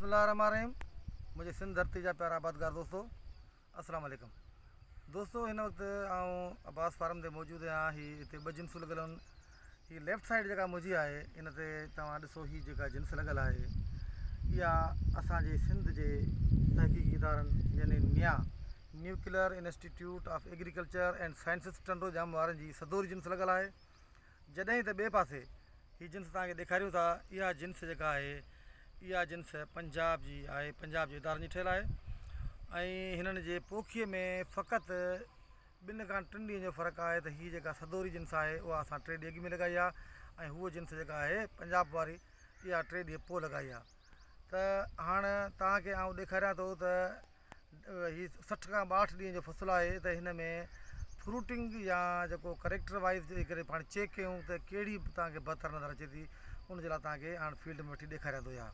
बिस्मिल्लाहिर्रहमानिर्रहीम। मुझे सिंध धरती जा प्यारा आबादगार दोस्तों, अस्सलाम वालेकुम। दोस्तों इन वक्त आऊँ अब्बास फार्म ते मौजूद आहियां। ही इतने ॿ जिन्स लॻल आहिनि। ही लेफ्ट साइड जेका मुंहिंजी आहे इन ते तव्हां ॾिसो, ही जेका जिन्स लॻल आहे इहा असांजे सिंध जे तहक़ीक़ी इदारनि यानी nuclear institute of agriculture and sciences Tando Jam वारनि जी सदोरी जिन्स लॻल आहे। जॾहिं त ॿिए पासे ही जिन्स तव्हांखे ॾेखारियूं था, इहा जिन्स जेका आहे इहा जिन्स पंजाब जी आहे, पंजाब जे इदारनि जी ठहियलु आहे। ऐं हिननि जे पोखीअ में फ़क़ति 2 खां 3 ॾींहं जो फ़र्क़ु आहे त हीअ जेका सदोरी जिन्स आहे उहा असां 3 ॾींहं अॻु में लॻाई आहे, ऐं हूअ जिन्स जेका आहे पंजाब वारी इहा 3 ॾींहं पोइ लॻाई आहे। त हाणे तव्हांखे आउं ॾेखारियां थो त हीअ 60 खां 62 ॾींहं जो फ़सुलु आहे। त हिन में फ्रूटिंग या जेको करेक्टर वाइज़ जे करे पाण चेक कयूं त कहिड़ी तव्हांखे बहितर नज़र अचे थी, उनजे लाइ तव्हांखे हाणे फील्ड में वठी ॾेखारियां थो। या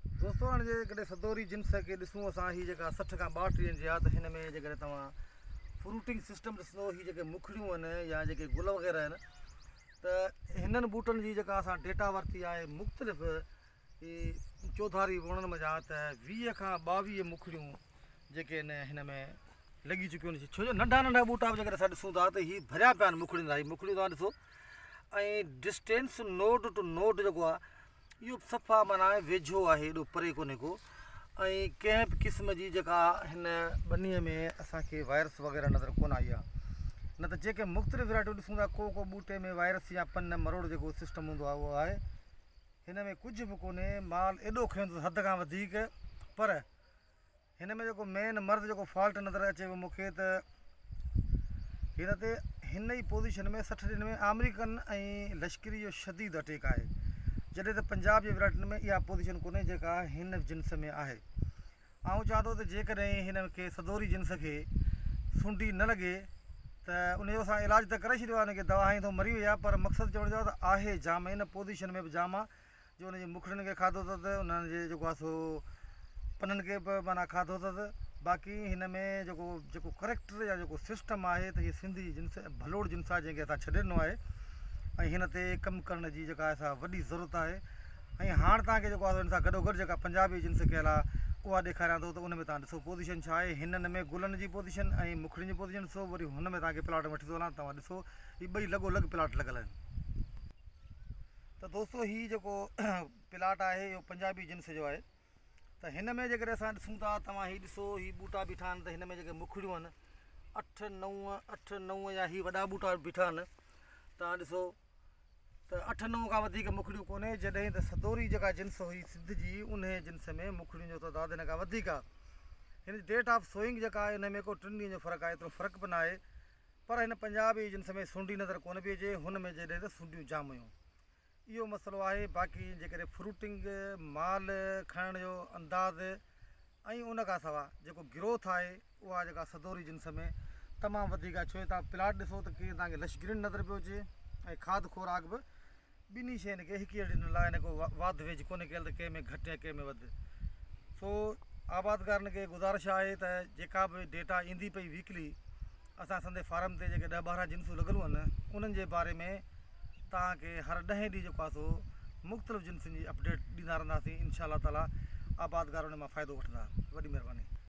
दोस्तों हाणे जेकॾहिं सदोरी जिन्स खे ॾिसूं असां, हीअ जेका 60 खां 62 ॾींहंनि जी आहे, त हिन में जेकॾहिं तव्हां फ्रूटिंग सिस्टम ॾिसंदो, हीअ जेके मुखड़ियूं आहिनि या जेके गुल वग़ैरह आहिनि, त हिननि बूटनि जी जेका असां डेटा वरिती आहे मुख़्तलिफ़ चौधारी वणनि में जा, त 20 खां 22 मुखड़ियूं जेके आहिनि हिन में लॻी चुकियूं आहिनि। छो जो नंढा नंढा बूटा बि जेकॾहिं असां ॾिसूं था त हीअ भरिया पिया आहिनि मुखड़ियुनि लाइ। मुखड़ियूं तव्हां ॾिसो, ऐं डिस्टेंस नोड टू नोड जेको आहे इहो सफ़ा माना वेझो आहे, एॾो परे कोन्हे को। ऐं कंहिं बि क़िस्म जी जेका हिन ॿनीअ में असांखे वायरस वग़ैरह नज़र कोन आई आहे। न त जेके मुख़्तलिफ़ वैराइटियूं ॾिसूं था, को ॿूटे में वायरस या पन मरोड़ जेको सिस्टम हूंदो आहे उहो आहे। हिन में कुझु बि कोन्हे, माल एॾो खंयो हद खां वधीक। पर हिन में जेको मेन मर्द जेको फॉल्ट नज़र अचेव मूंखे, त हिन ते हिन ई पोज़ीशन में 60 ॾींहंनि में अमेरिकन ऐं लश्करी जो शदीद अटैक आहे। जॾहिं त पंजाब जे वैराइटियुनि में इहा पोज़ीशन कोन्हे जेका हिन जिन्स में आहे। आउं चाहियां थो त जेकॾहिं हिन खे सदोरी जिन्स खे सुंडी न लॻे त उनजो असां इलाजु त करे छॾियो आहे, हुनखे दवा हई थो मरी वई आहे, पर मक़सदु चवण जो त आहे जाम, हिन पोज़ीशन में बि जाम आहे जो हुनजे मुखड़ियुनि खे खाधो अथसि, उन्हनि जे जेको आहे सो पननि खे बि माना खाधो अथसि। बाक़ी हिन में जेको करेक्टर या जेको सिस्टम आहे त हीअ सिंधी जिन्स भलोड़ जिन्स आहे जंहिंखे असां छॾे ॾिनो आहे, ऐं हिन ते कमु करण जी जेका असां वॾी ज़रूरत आहे। ऐं हाणे तव्हांखे जेको आहे हिन सां गॾोगॾु जेका पंजाबी जिन्स कयल आहे उहा ॾेखारियां थो, त उन में तव्हां ॾिसो पोज़ीशन छा आहे। हिननि में गुलनि जी पोज़ीशन ऐं मुखड़ियुनि जी पोज़ीशन ॾिसो, वरी हुन में तव्हांखे प्लाट वठी थो वञा, तव्हां ॾिसो हीअ ॿई लॻोलॻि प्लाट लॻल आहिनि। त दोस्तों हीअ जेको प्लाट आहे इहो पंजाबी जिन्स जो आहे। त हिन में जेकॾहिं असां ॾिसूं था, तव्हां हीअ ॾिसो, हीअ ॿूटा बीठा आहिनि, त हिन में जेके मुखड़ियूं आहिनि 8-9 या हीअ वॾा ॿूटा बीठा आहिनि, तव्हां ॾिसो त 8-9 खां वधीक मुखड़ियूं कोन्हे। जॾहिं त सदोरी जेका जिन्स हुई सिंध जी, उन जिन्स में मुखड़ियुनि जो तइदाद हिन खां वधीक आहे। हिन जी डेट ऑफ सोइंग जेका आहे हिन में को 3 ॾींहं जो फ़र्क़ु आहे, एतिरो फ़र्क़ु बि न आहे। पर हिन पंजाबी जिन्स में सुंडी नज़र कोन पई अचे, हुन में जॾहिं त सुंडियूं जाम हुयूं। इहो मसइलो आहे। बाक़ी जेकॾहिं फ्रूटिंग माल खणण जो अंदाज़ ऐं उन खां सवाइ जेको ग्रोथ आहे उहा जेका सदोरी जिन्स में तमामु वधीक आहे। छो तव्हां प्लाट ॾिसो त कीअं तव्हांखे लश ग्रीन नज़र पियो अचे, ऐं खाद खुराक बि ॿिन्ही शयुनि खे हिकु ॾिनल आहे, हिन को वाध वेझ कोन्हे कयल त कंहिं में घटि या कंहिं में वधि। सो आबादकारनि खे गुज़ारिश आहे त जेका बि डेटा ईंदी पई वीकली असां संदे फार्म ते जेके 10-12 जिन्सूं लॻियलूं आहिनि, उन्हनि जे बारे में तव्हांखे हर 10 ॾींहं जेको आहे सो मुख़्तलिफ़ जिन्सुनि जी अपडेट ॾींदा रहंदासीं। इंशाअल्लाह ताला आबादकार उन मां फ़ाइदो वठंदा। वॾी महिरबानी।